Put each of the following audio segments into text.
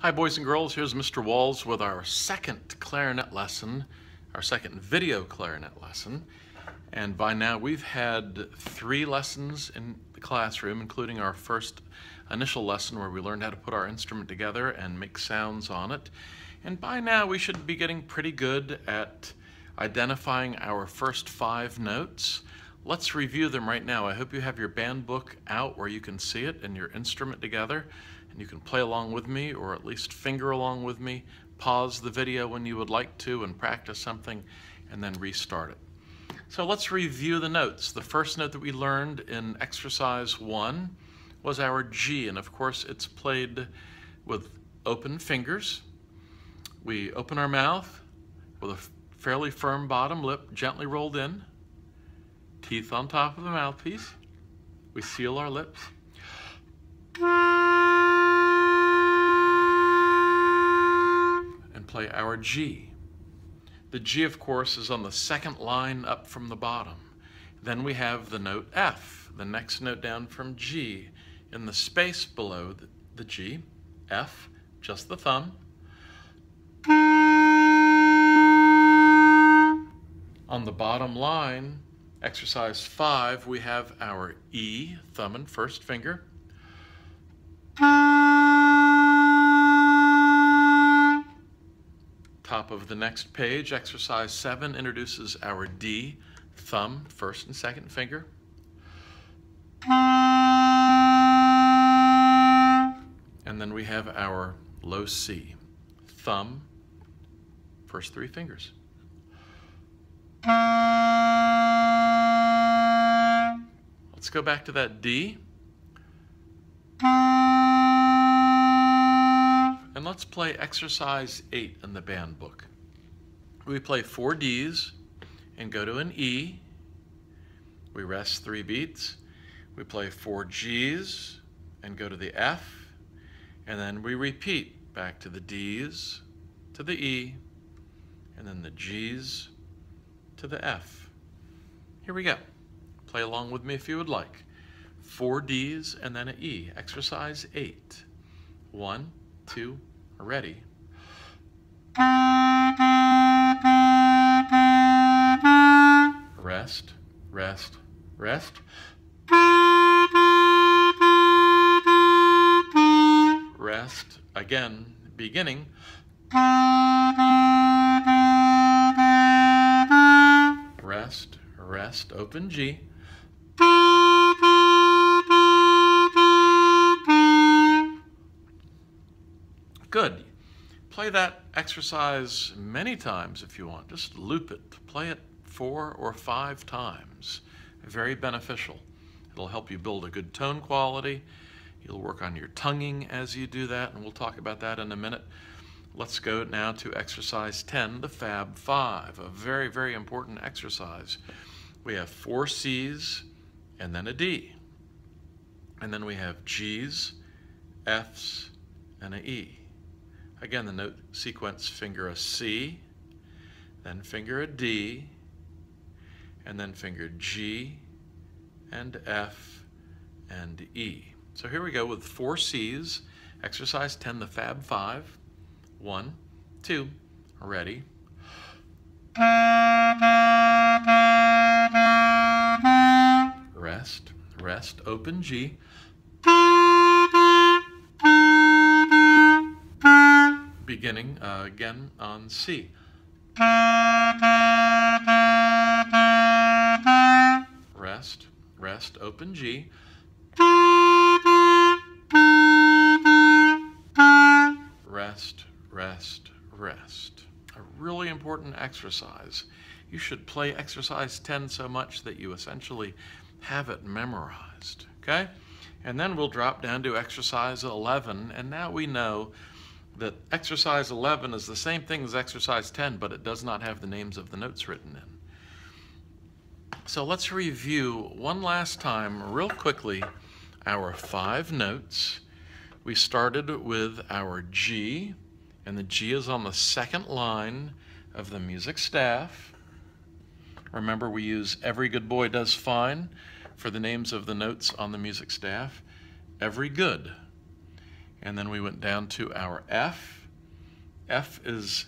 Hi boys and girls, here's Mr. Walls with our second clarinet lesson, our second video clarinet lesson. And by now we've had 3 lessons in the classroom, including our first initial lesson where we learned how to put our instrument together and make sounds on it. And by now we should be getting pretty good at identifying our first 5 notes. Let's review them right now. I hope you have your band book out where you can see it and your instrument together, and you can play along with me or at least finger along with me. Pause the video when you would like to and practice something and then restart it. So let's review the notes. The first note that we learned in exercise 1 was our G, and of course it's played with open fingers. We open our mouth with a fairly firm bottom lip, gently rolled in, teeth on top of the mouthpiece. We seal our lips. And play our G. The G, of course, is on the second line up from the bottom. Then we have the note F, the next note down from G. In the space below the G, F, just the thumb. On the bottom line, exercise 5, we have our E, thumb and first finger. Top of the next page, exercise 7 introduces our D, thumb, first and second finger. And then we have our low C, thumb, first 3 fingers. Let's go back to that D. And let's play exercise 8 in the band book. We play 4 Ds and go to an E. We rest 3 beats. We play 4 Gs and go to the F. And then we repeat back to the Ds, to the E, and then the Gs to the F. Here we go. Play along with me if you would like. 4 Ds and then an E. Exercise 8. 1, 2, ready. Rest, rest, rest. Rest, again, beginning. Rest, rest, open G. Good. Play that exercise many times if you want. Just loop it. Play it 4 or 5 times. Very beneficial. It'll help you build a good tone quality. You'll work on your tonguing as you do that, and we'll talk about that in a minute. Let's go now to exercise 10, the Fab 5, a very, very important exercise. We have 4 Cs and then a D. And then we have Gs, Fs, and an E. Again, the note sequence, finger a C, then finger a D, and then finger G and F and E. So here we go with 4 Cs, exercise 10, the Fab 5. 1, 2, ready. Rest, rest, open G. Beginning again on C. Rest, rest, open G. Rest, rest, rest. A really important exercise. You should play exercise 10 so much that you essentially have it memorized, okay? And then we'll drop down to exercise 11, and now we know that exercise 11 is the same thing as exercise 10, but it does not have the names of the notes written in. So let's review one last time, real quickly, our 5 notes. We started with our G, and the G is on the second line of the music staff. Remember, we use Every Good Boy Does Fine for the names of the notes on the music staff. Every good. And then we went down to our F. F is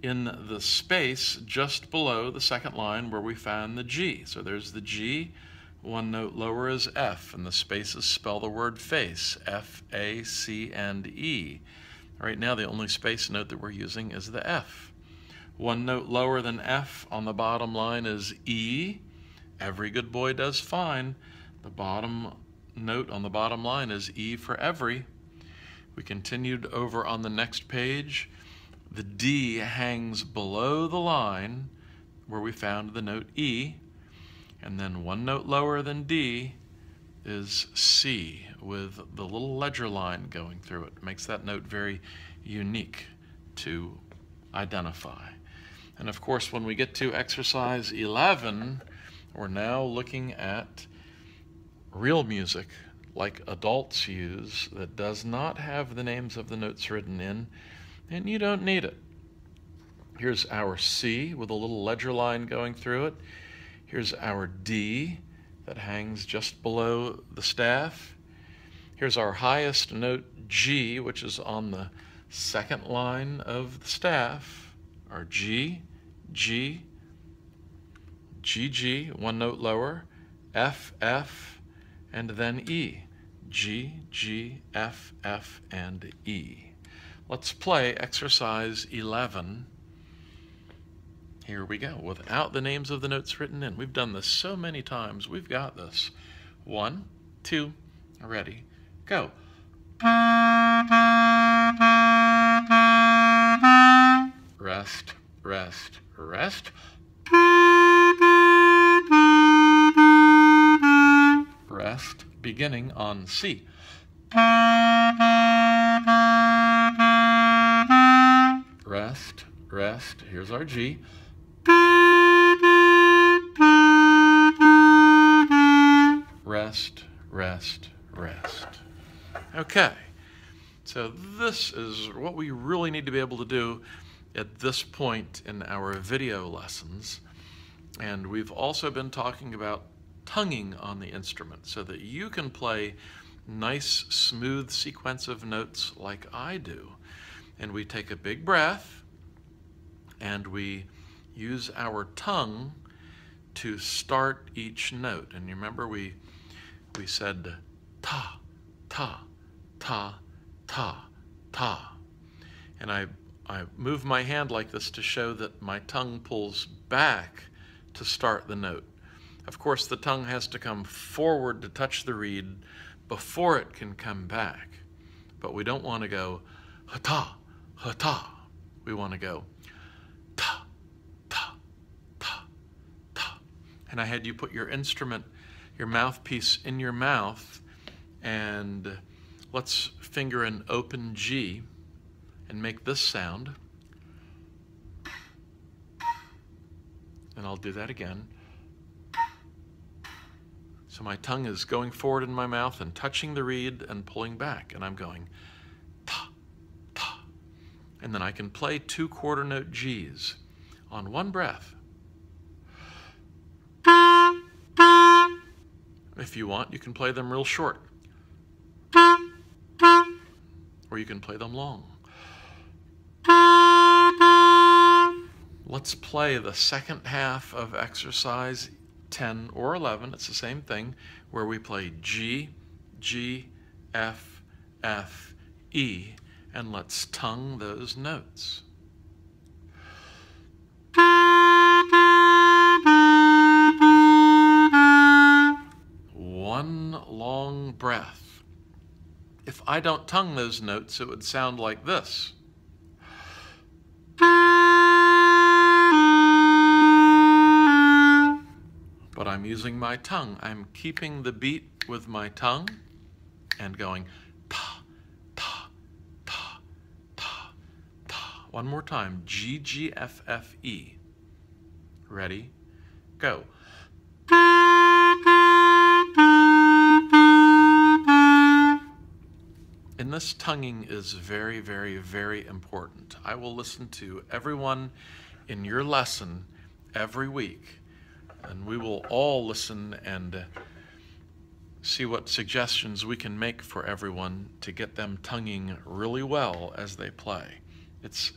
in the space just below the second line where we found the G. So there's the G, one note lower is F, and the spaces spell the word face, F, A, C, and E. Right now the only space note that we're using is the F. One note lower than F on the bottom line is E. Every good boy does fine. The bottom note on the bottom line is E for every. We continued over on the next page. The D hangs below the line where we found the note E, and then one note lower than D is C with the little ledger line going through it. It makes that note very unique to identify. And of course, when we get to exercise 11, we're now looking at real music like adults use that does not have the names of the notes written in, and you don't need it. Here's our C with a little ledger line going through it. Here's our D that hangs just below the staff. Here's our highest note G, which is on the second line of the staff. Our G, G, G, G, one note lower, F, F, and then E. G, G, F, F, and E. Let's play exercise 11. Here we go, without the names of the notes written in. We've done this so many times. We've got this. 1, 2, ready, go. Rest, rest, rest. Rest, beginning on C. Rest, rest, here's our G. Rest, rest, rest. Okay, so this is what we really need to be able to do at this point in our video lessons. And we've also been talking about tonguing on the instrument so that you can play nice, smooth sequence of notes like I do. And we take a big breath and we use our tongue to start each note. And you remember we said ta, ta, ta, ta, ta. And I move my hand like this to show that my tongue pulls back to start the note. Of course, the tongue has to come forward to touch the reed before it can come back. But we don't want to go ha-ta, ha-ta. We want to go ta, ta, ta, ta. And I had you put your instrument, your mouthpiece in your mouth, and let's finger an open G and make this sound. And I'll do that again. So my tongue is going forward in my mouth and touching the reed and pulling back, and I'm going ta, ta. And then I can play 2 quarter note Gs on one breath. If you want, you can play them real short, or you can play them long. Let's play the second half of exercise 10 or 11, it's the same thing, where we play G, G, F, F, E, and let's tongue those notes. One long breath. If I don't tongue those notes, it would sound like this. But I'm using my tongue. I'm keeping the beat with my tongue and going ta, ta, ta, ta, ta. One more time, G, G, F, F, E. Ready? Go. And this tonguing is very, very, very important. I will listen to everyone in your lesson every week. And we will all listen and see what suggestions we can make for everyone to get them tonguing really well as they play. It's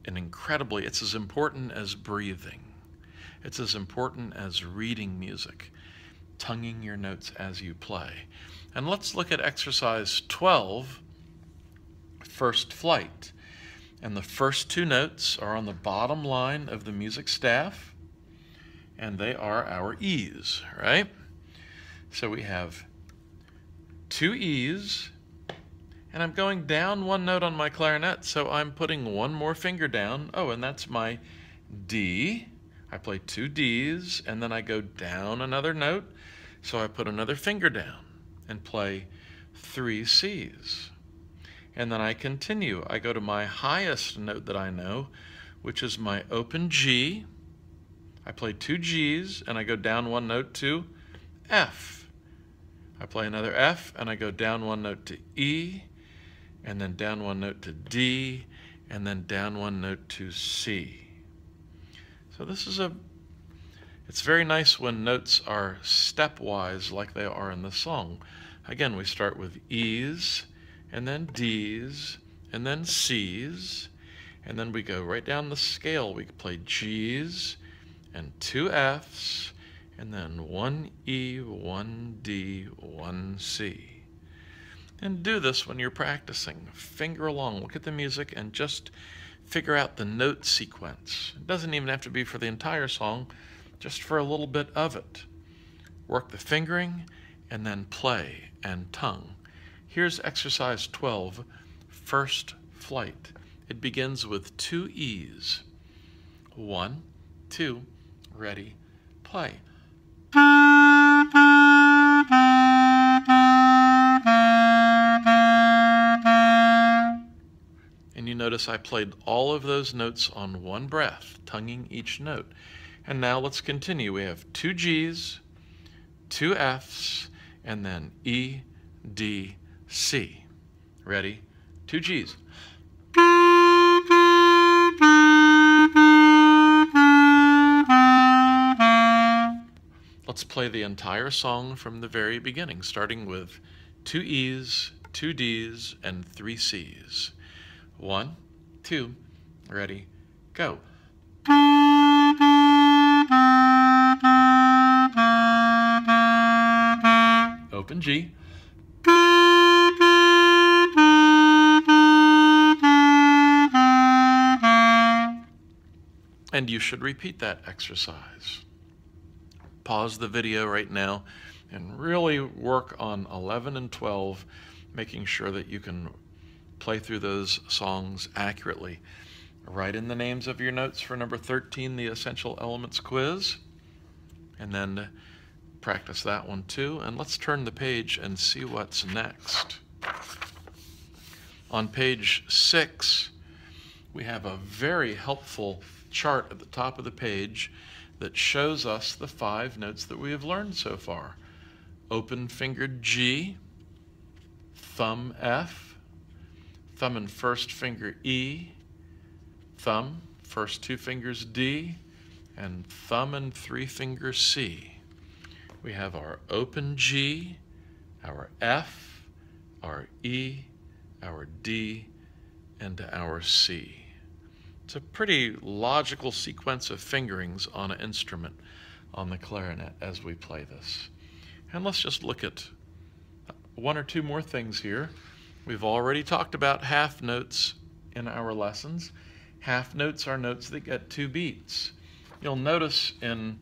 as important as breathing. It's as important as reading music, tonguing your notes as you play. And let's look at exercise 12, first flight. And the first two notes are on the bottom line of the music staff, and they are our E's, right? So we have two E's, and I'm going down one note on my clarinet, so I'm putting one more finger down. Oh, and that's my D. I play two D's, and then I go down another note, so I put another finger down and play three C's. And then I continue. I go to my highest note that I know, which is my open G. I play two G's, and I go down one note to F. I play another F, and I go down one note to E, and then down one note to D, and then down one note to C. So it's very nice when notes are stepwise like they are in the song. Again, we start with E's, and then D's, and then C's, and then we go right down the scale. We play G's, and two F's, and then one E, one D, one C. And do this when you're practicing. Finger along, look at the music, and just figure out the note sequence. It doesn't even have to be for the entire song, just for a little bit of it. Work the fingering, and then play and tongue. Here's exercise 12, first flight. It begins with two E's. 1, 2, ready, play. And you notice I played all of those notes on one breath, tonguing each note. And now let's continue. We have two G's, two F's, and then E, D, C. Ready? Two G's. Let's play the entire song from the very beginning, starting with two E's, two D's, and three C's. 1, 2, ready, go. Open G. And you should repeat that exercise. Pause the video right now and really work on 11 and 12, making sure that you can play through those songs accurately. Write in the names of your notes for number 13, the Essential Elements quiz, and then practice that one too. And let's turn the page and see what's next. On page 6, we have a very helpful chart at the top of the page that shows us the 5 notes that we have learned so far. Open fingered G, thumb F, thumb and first finger E, thumb, first two fingers D, and thumb and 3 finger C. We have our open G, our F, our E, our D, and our C. It's a pretty logical sequence of fingerings on an instrument on the clarinet as we play this. And let's just look at one or two more things here. We've already talked about half notes in our lessons. Half notes are notes that get 2 beats. You'll notice in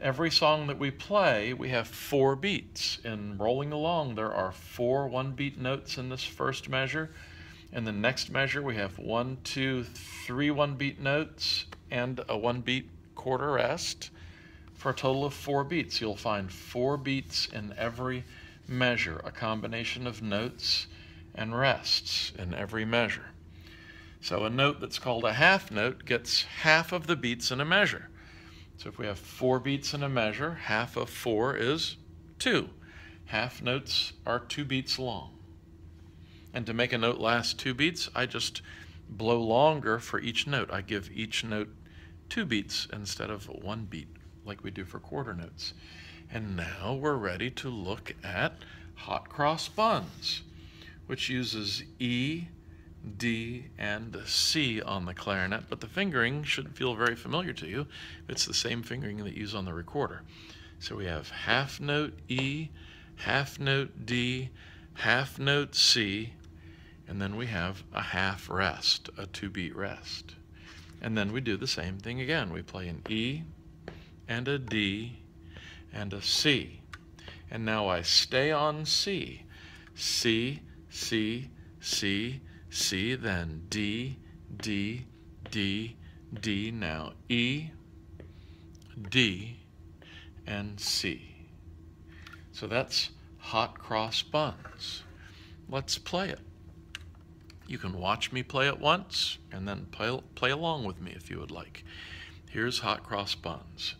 every song that we play, we have 4 beats. In Rolling Along, there are 4 one-beat notes in this first measure. In the next measure, we have 1, 2, 3 one-beat notes and a 1-beat quarter rest for a total of 4 beats. You'll find 4 beats in every measure, a combination of notes and rests in every measure. So a note that's called a half note gets half of the beats in a measure. So if we have 4 beats in a measure, half of 4 is 2. Half notes are 2 beats long. And to make a note last 2 beats, I just blow longer for each note. I give each note 2 beats instead of 1 beat, like we do for quarter notes. And now we're ready to look at hot cross buns, which uses E, D, and C on the clarinet, but the fingering should feel very familiar to you. It's the same fingering that you use on the recorder. So we have half note E, half note D, half note C, and then we have a half rest, a 2-beat rest. And then we do the same thing again. We play an E and a D and a C. And now I stay on C. C, C, C, C, then D, D, D, D, now E, D, and C. So that's hot cross buns. Let's play it. You can watch me play it once and then play along with me if you would like. Here's hot cross buns.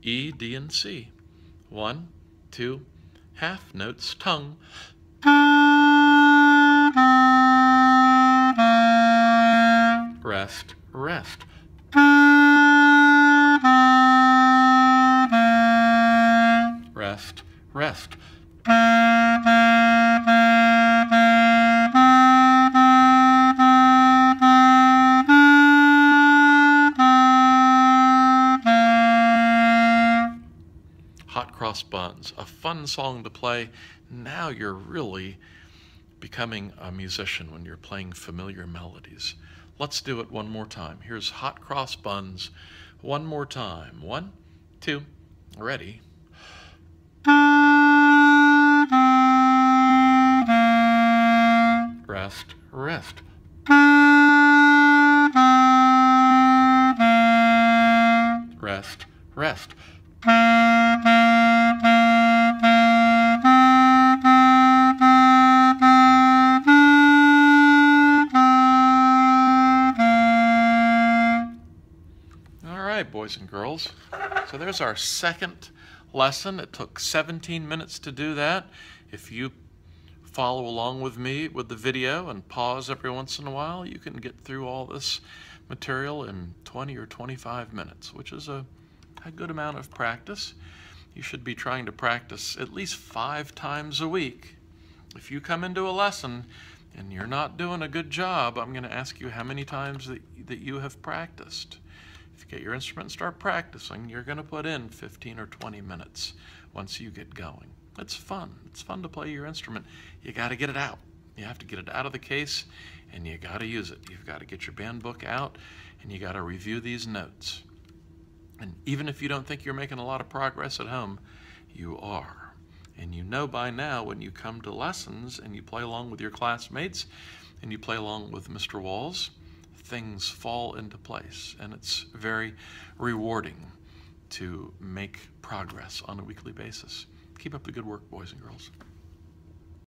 E, D, and C. 1, 2, half notes, tongue. Rest, rest. Rest, rest. Hot cross buns, a fun song to play. Now you're really becoming a musician when you're playing familiar melodies. Let's do it one more time. Here's hot cross buns one more time. 1, 2, ready. Rest, rest. Rest, rest. All right, boys and girls. So there's our second lesson. It took 17 minutes to do that. If you follow along with me with the video and pause every once in a while, you can get through all this material in 20 or 25 minutes, which is a good amount of practice. You should be trying to practice at least 5 times a week. If you come into a lesson and you're not doing a good job, I'm going to ask you how many times that you have practiced. If you get your instrument and start practicing, you're going to put in 15 or 20 minutes once you get going. It's fun. It's fun to play your instrument. You got to get it out. You have to get it out of the case, and you got to use it. You've got to get your band book out, and you got to review these notes. And even if you don't think you're making a lot of progress at home, you are. And you know by now when you come to lessons and you play along with your classmates and you play along with Mr. Walls, things fall into place, and it's very rewarding to make progress on a weekly basis. Keep up the good work, boys and girls.